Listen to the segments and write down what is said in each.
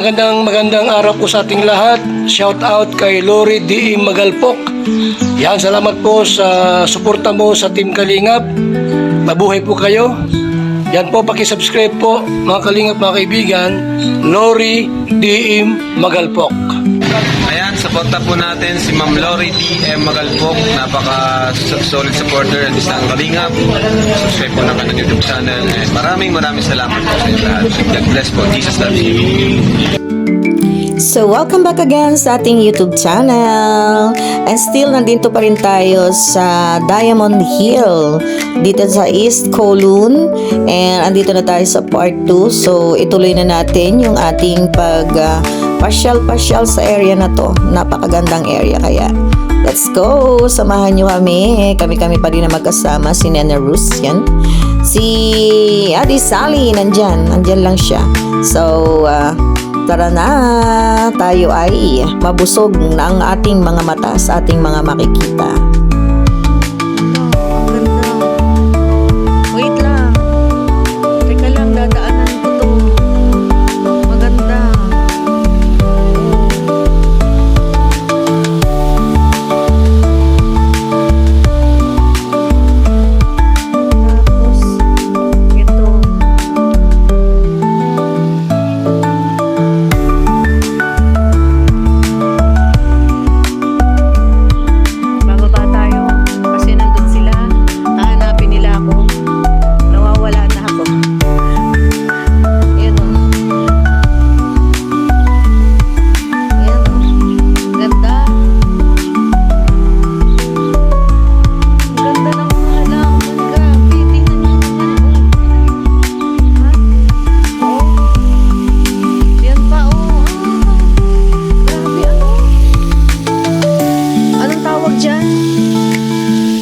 magandang araw po sa ating lahat. Shout out kay Lori D. Magalpok. Yan, salamat po sa suporta mo sa Team Kalingap. Mabuhay po kayo. Yan po, paki-subscribe po mga Kalingap, mga kaibigan. Lori D. Magalpok. Ayan, supporta po natin si Ma'am Lori D.M. Magalpok. Napaka-solid supporter at isang Kalingap. Subscribe po na kanyang YouTube channel. Maraming salamat po sa inyo lahat. God bless po. Jesus loves you. So, welcome back again sa ating YouTube channel. And still, nandito pa rin tayo sa Diamond Hill, dito sa East Kowloon. And andito na tayo sa part 2. So, ituloy na natin yung ating pasyal-pasyal sa area na to. Napakagandang area kaya. Let's go! Samahan nyo kami. Kami pa din na magkasama. Si Nana Rus, yan. Si Adi Sally, nandyan lang siya. So, tara na, tayo ay mabusog na ang ating mga mata sa ating mga makikita. Wait lang. Teka lang, dadaanan ko to. Maganda. Tapos, ito.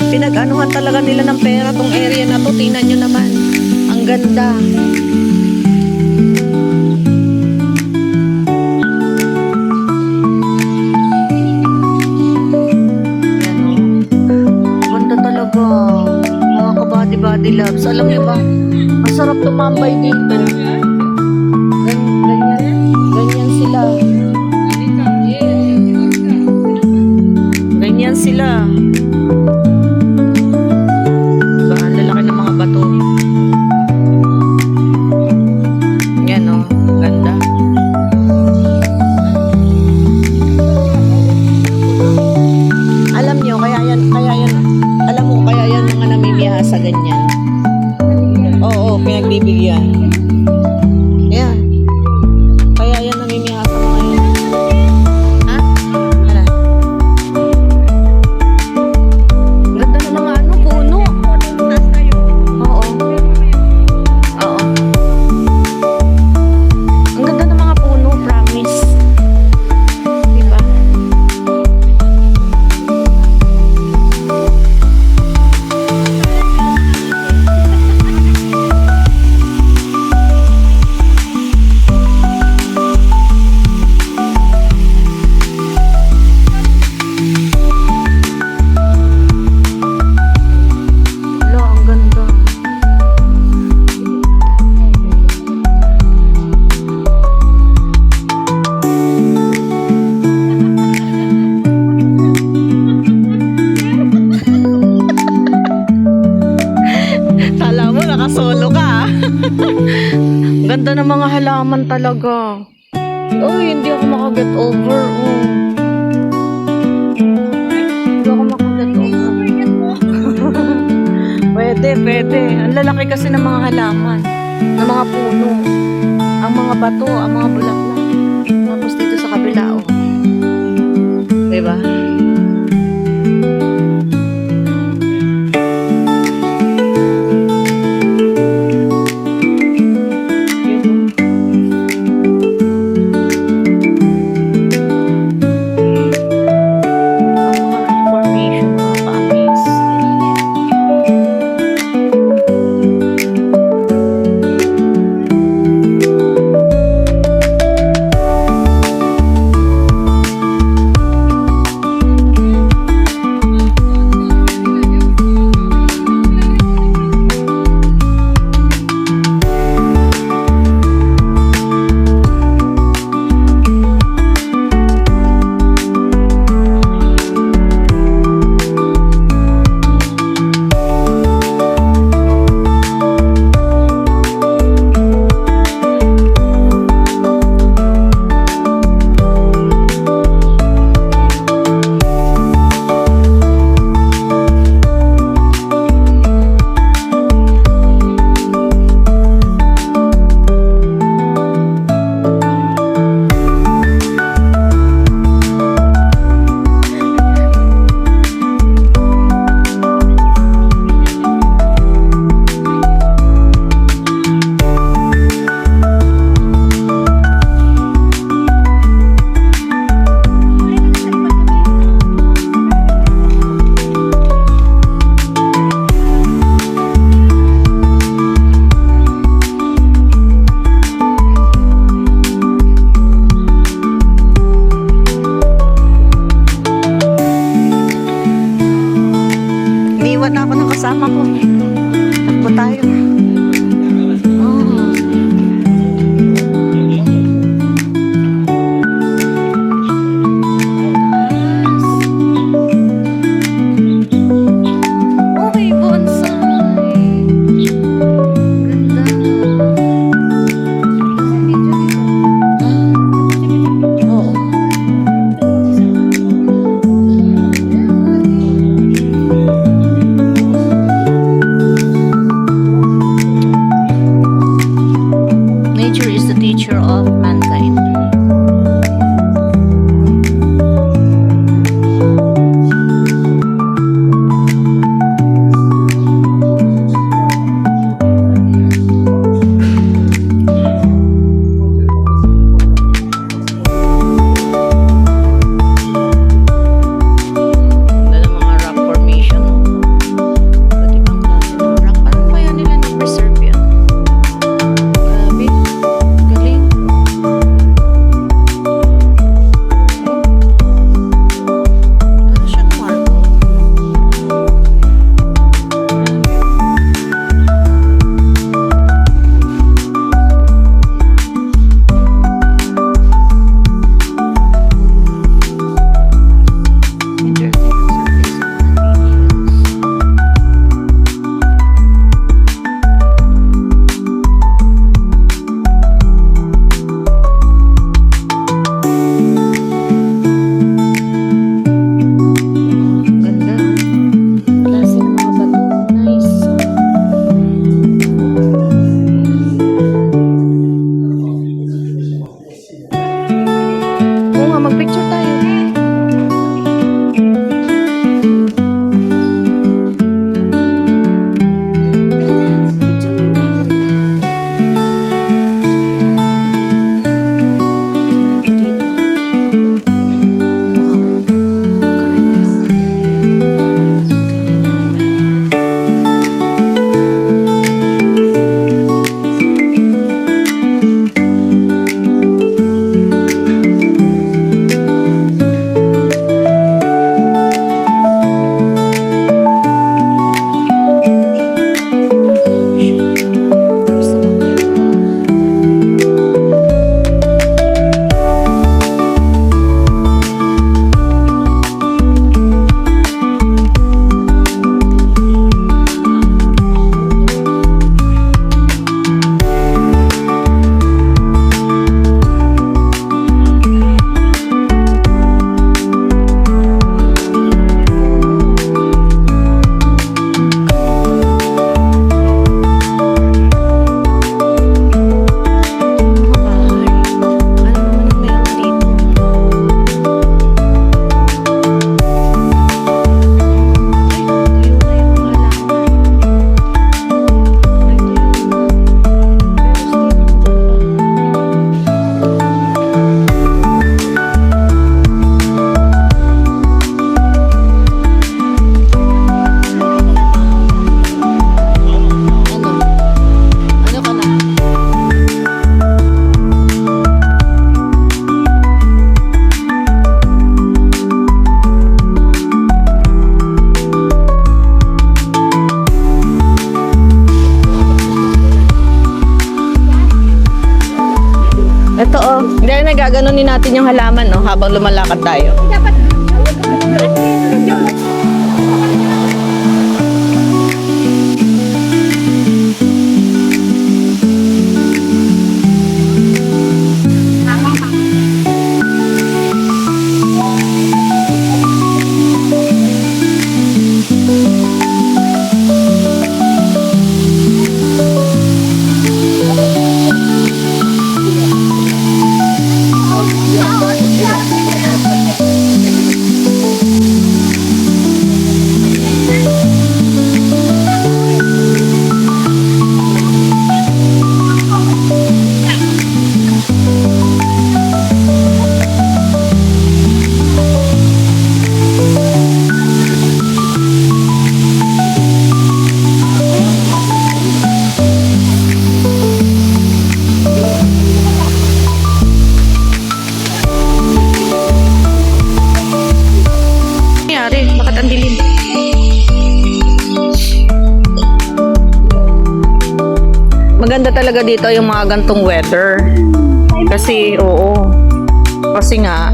Pinag-anuhan talaga nila ng pera tong area na to. Tingnan nyo naman. Ang ganda. Yan o. Ganda talaga. Mga kabady-body loves. Alam nyo ba? Masarap tumambay dito. Ganyan sila. Ganyan sila. Sa ganyan. Oo, pinagbibigyan. Ayan. Kaya yan namimiha sa mga yan. Ha? Ano? Ganda ng mga puno. Oo. Oo. Ang ganda ng mga puno, promise. Diba? Solo ka. Ganda ng mga halaman talaga. Uy, hindi ako makaget over. Hindi ako makaget over. Pwede. Ang lalaki kasi ng mga halaman, ng mga puno, ang mga bato, ang mga bulaklak. Tapos dito sa kabila, oh. Diba? tayo. Oh. Oh, may bonsai. Ganda. Oo. Nature is the teacher of mankind. Ganda ng mga rock formation. Iba't ibang klase ng rock. Paano kaya nila na-preserve yan? Grabe. Galing. Ano siyang marble? Interesting surface of materials. Ganda. Klase ng mga bato. Nice. Oo nga, mag-picture tayo. Ano ka na? Ito oh, hindi nagaganunin natin yung halaman no habang lumalakad tayo. Maganda talaga dito yung mga gantong weather. Kasi, oo. Kasi nga,